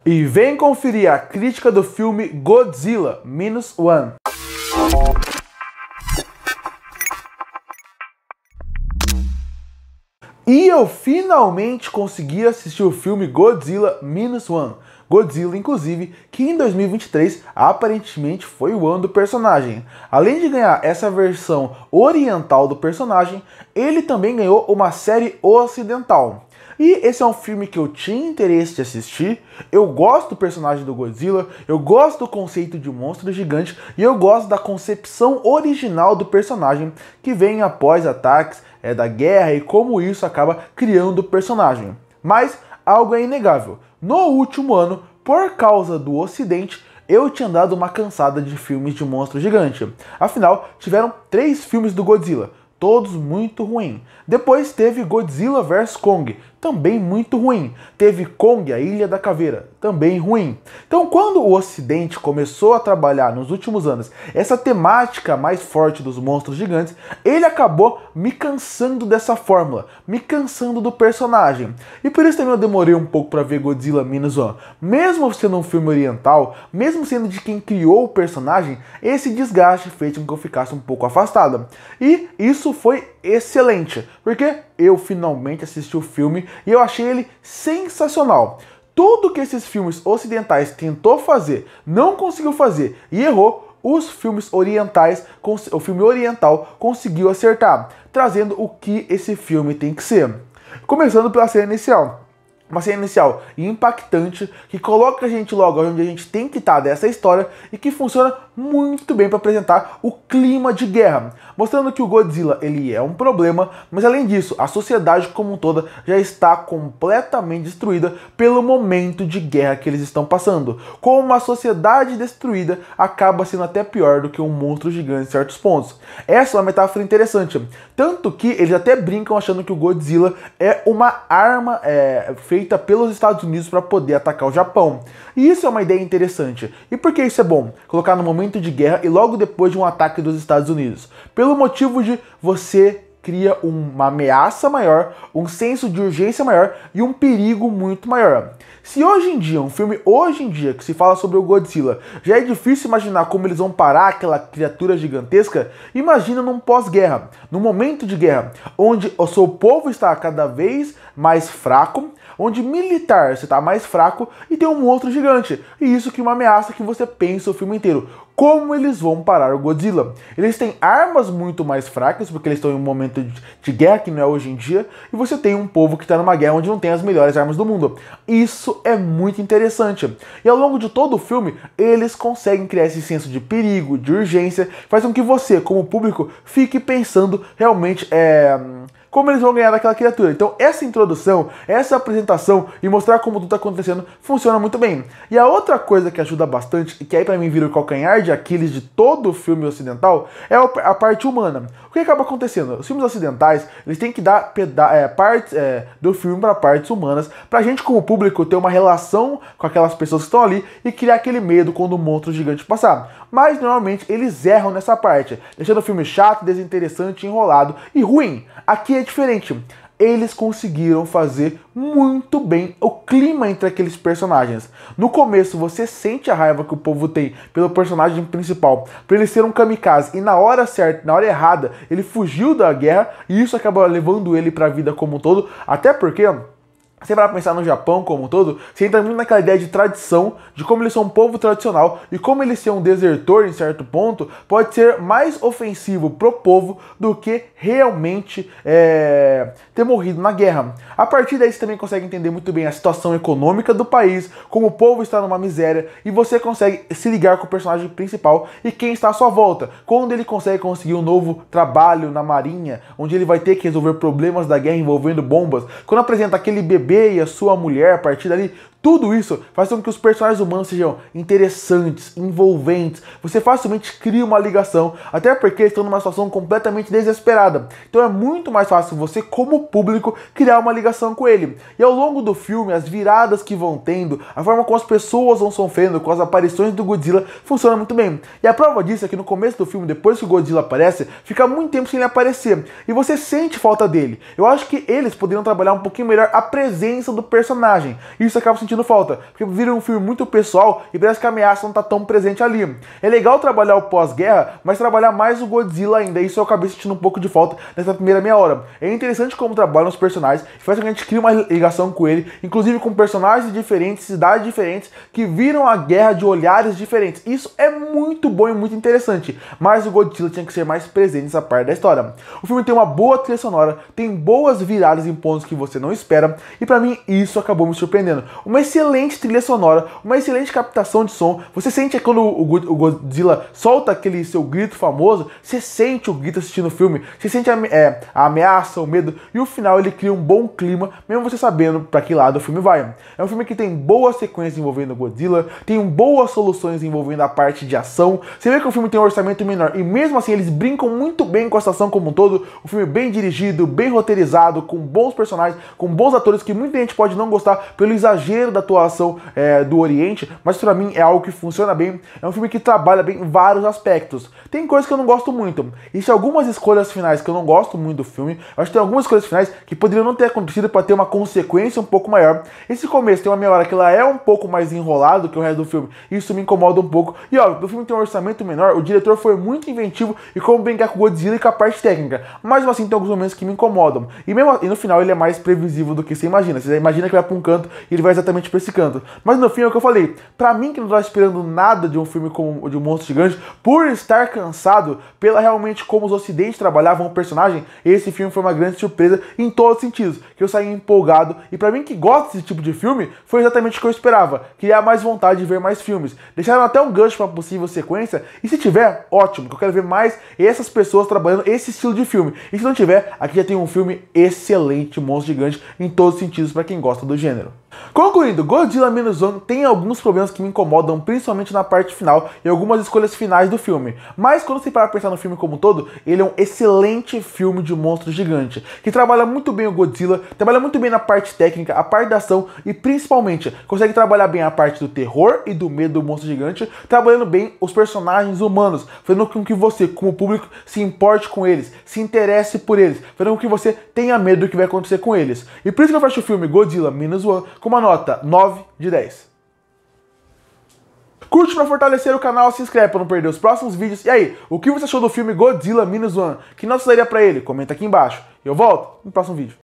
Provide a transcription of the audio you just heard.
E vem conferir a crítica do filme Godzilla Minus One. E eu finalmente consegui assistir o filme Godzilla Minus One. Godzilla, inclusive, que em 2023 aparentemente foi o ano do personagem. Além de ganhar essa versão oriental do personagem, ele também ganhou uma série ocidental. E esse é um filme que eu tinha interesse de assistir. Eu gosto do personagem do Godzilla, eu gosto do conceito de monstro gigante e eu gosto da concepção original do personagem que vem após ataques da guerra e como isso acaba criando o personagem. Mas algo é inegável. No último ano, por causa do Ocidente, eu tinha dado uma cansada de filmes de monstro gigante. Afinal, tiveram 3 filmes do Godzilla, todos muito ruins. Depois teve Godzilla vs Kong, também muito ruim. Teve Kong, a Ilha da Caveira, também ruim. Então, quando o Ocidente começou a trabalhar nos últimos anos essa temática mais forte dos monstros gigantes, ele acabou me cansando dessa fórmula, me cansando do personagem. E por isso também eu demorei um pouco para ver Godzilla Minus One. Mesmo sendo um filme oriental, mesmo sendo de quem criou o personagem, esse desgaste fez com que eu ficasse um pouco afastado. E isso foi excelente, porque eu finalmente assisti o filme e eu achei ele sensacional. Tudo que esses filmes ocidentais tentou fazer, não conseguiu fazer e errou, os filmes orientais, o filme oriental conseguiu acertar, trazendo o que esse filme tem que ser. Começando pela cena inicial. Uma cena inicial impactante, que coloca a gente logo onde a gente tem que estar dessa história e que funciona muito bem para apresentar o clima de guerra, mostrando que o Godzilla ele é um problema, mas além disso, a sociedade como um toda já está completamente destruída pelo momento de guerra que eles estão passando. Como uma sociedade destruída acaba sendo até pior do que um monstro gigante em certos pontos. Essa é uma metáfora interessante, tanto que eles até brincam achando que o Godzilla é uma arma feita pelos Estados Unidos para poder atacar o Japão. E isso é uma ideia interessante. E por que isso é bom? Colocar no momento de guerra e logo depois de um ataque dos Estados Unidos. Pelo motivo de você cria uma ameaça maior, um senso de urgência maior e um perigo muito maior. Se hoje em dia, um filme hoje em dia que se fala sobre o Godzilla, já é difícil imaginar como eles vão parar aquela criatura gigantesca, imagina num pós-guerra, num momento de guerra, onde o seu povo está cada vez mais fraco, onde militar você está mais fraco e tem um monstro gigante. E isso que é uma ameaça que você pensa o filme inteiro. Como eles vão parar o Godzilla? Eles têm armas muito mais fracas, porque eles estão em um momento de guerra que não é hoje em dia, e você tem um povo que está numa guerra onde não tem as melhores armas do mundo. Isso é muito interessante. E ao longo de todo o filme, eles conseguem criar esse senso de perigo, de urgência, faz com que você, como público, fique pensando realmente como eles vão ganhar daquela criatura. Então essa introdução, essa apresentação e mostrar como tudo está acontecendo funciona muito bem. E a outra coisa que ajuda bastante, e que aí pra mim vira o calcanhar de Aquiles de todo o filme ocidental, é a parte humana. O que acaba acontecendo? Os filmes ocidentais, eles têm que dar partes do filme para partes humanas, pra gente como público ter uma relação com aquelas pessoas que estão ali e criar aquele medo quando o monstro gigante passar. Mas normalmente eles erram nessa parte, deixando o filme chato, desinteressante, enrolado e ruim. Aqui é diferente. Eles conseguiram fazer muito bem o clima entre aqueles personagens. No começo você sente a raiva que o povo tem pelo personagem principal, por ele ser um kamikaze, e na hora certa, na hora errada, ele fugiu da guerra e isso acaba levando ele para a vida como um todo, até porque você vai pensar no Japão como um todo, você entra muito naquela ideia de tradição, de como eles são um povo tradicional e como ele ser um desertor em certo ponto pode ser mais ofensivo pro povo do que realmente ter morrido na guerra. A partir daí você também consegue entender muito bem a situação econômica do país, como o povo está numa miséria e você consegue se ligar com o personagem principal e quem está à sua volta. Quando ele consegue conseguir um novo trabalho na marinha, onde ele vai ter que resolver problemas da guerra envolvendo bombas, quando apresenta aquele bebê e a sua mulher, a partir dali, tudo isso faz com que os personagens humanos sejam interessantes, envolventes. Você facilmente cria uma ligação, até porque eles estão numa situação completamente desesperada. Então é muito mais fácil você, como público, criar uma ligação com ele. E ao longo do filme, as viradas que vão tendo, a forma como as pessoas vão sofrendo com as aparições do Godzilla, funciona muito bem. E a prova disso é que no começo do filme, depois que o Godzilla aparece, fica muito tempo sem ele aparecer. E você sente falta dele. Eu acho que eles poderiam trabalhar um pouquinho melhor a presença do personagem. Isso acaba sentindo sentindo falta, porque vira um filme muito pessoal e parece que a ameaça não tá tão presente ali. É legal trabalhar o pós-guerra, mas trabalhar mais o Godzilla ainda, isso eu acabei sentindo um pouco de falta nessa primeira meia hora. É interessante como trabalham os personagens, faz com que a gente crie uma ligação com ele, inclusive com personagens diferentes, cidades diferentes, que viram a guerra de olhares diferentes. Isso é muito bom e muito interessante, mas o Godzilla tinha que ser mais presente nessa parte da história. O filme tem uma boa trilha sonora, tem boas viradas em pontos que você não espera, e pra mim isso acabou me surpreendendo. Uma excelente trilha sonora, uma excelente captação de som. Você sente quando o Godzilla solta aquele seu grito famoso, você sente o grito assistindo o filme, você sente a ameaça, o medo, e o final ele cria um bom clima, mesmo você sabendo pra que lado o filme vai. É um filme que tem boas sequências envolvendo o Godzilla, tem boas soluções envolvendo a parte de ação. Você vê que o filme tem um orçamento menor e mesmo assim eles brincam muito bem com a situação como um todo. Um filme bem dirigido, bem roteirizado, com bons personagens, com bons atores que muita gente pode não gostar pelo exagero da atuação do Oriente, mas pra mim é algo que funciona bem. É um filme que trabalha bem em vários aspectos. Tem coisas que eu não gosto muito. Existem algumas escolhas finais que eu não gosto muito do filme. Eu acho que tem algumas escolhas finais que poderiam não ter acontecido para ter uma consequência um pouco maior. Esse começo tem uma meia hora que ela é um pouco mais enrolado que o resto do filme. Isso me incomoda um pouco. E ó, o filme tem um orçamento menor, o diretor foi muito inventivo e como brincar com o Godzilla e com a parte técnica. Mas assim tem alguns momentos que me incomodam. E no final ele é mais previsível do que você imagina. Você imagina que vai para um canto e ele vai exatamente para esse canto. Mas no fim é o que eu falei. Pra mim que não tava esperando nada de um filme como de um monstro gigante, por estar cansado pela realmente como os ocidentes trabalhavam o personagem, esse filme foi uma grande surpresa em todos os sentidos, que eu saí empolgado, e pra mim que gosta desse tipo de filme, foi exatamente o que eu esperava, criar mais vontade de ver mais filmes. Deixaram até um gancho pra possível sequência, e se tiver, ótimo, que eu quero ver mais essas pessoas trabalhando esse estilo de filme. E se não tiver, aqui já tem um filme excelente, Monstro Gigante, em todos os sentidos pra quem gosta do gênero. Concluindo, Godzilla Minus One tem alguns problemas que me incomodam, principalmente na parte final e algumas escolhas finais do filme. Mas quando você para pensar no filme como um todo, ele é um excelente filme de monstro gigante, que trabalha muito bem o Godzilla, trabalha muito bem na parte técnica, a parte da ação e principalmente consegue trabalhar bem a parte do terror e do medo do monstro gigante, trabalhando bem os personagens humanos, fazendo com que você, como público, se importe com eles, se interesse por eles, fazendo com que você tenha medo do que vai acontecer com eles. E por isso que eu fecho o filme Godzilla Minus One com uma nota 9 de 10. Curte pra fortalecer o canal, se inscreve pra não perder os próximos vídeos. E aí, o que você achou do filme Godzilla Minus One? Que nota você daria pra ele? Comenta aqui embaixo. Eu volto no próximo vídeo.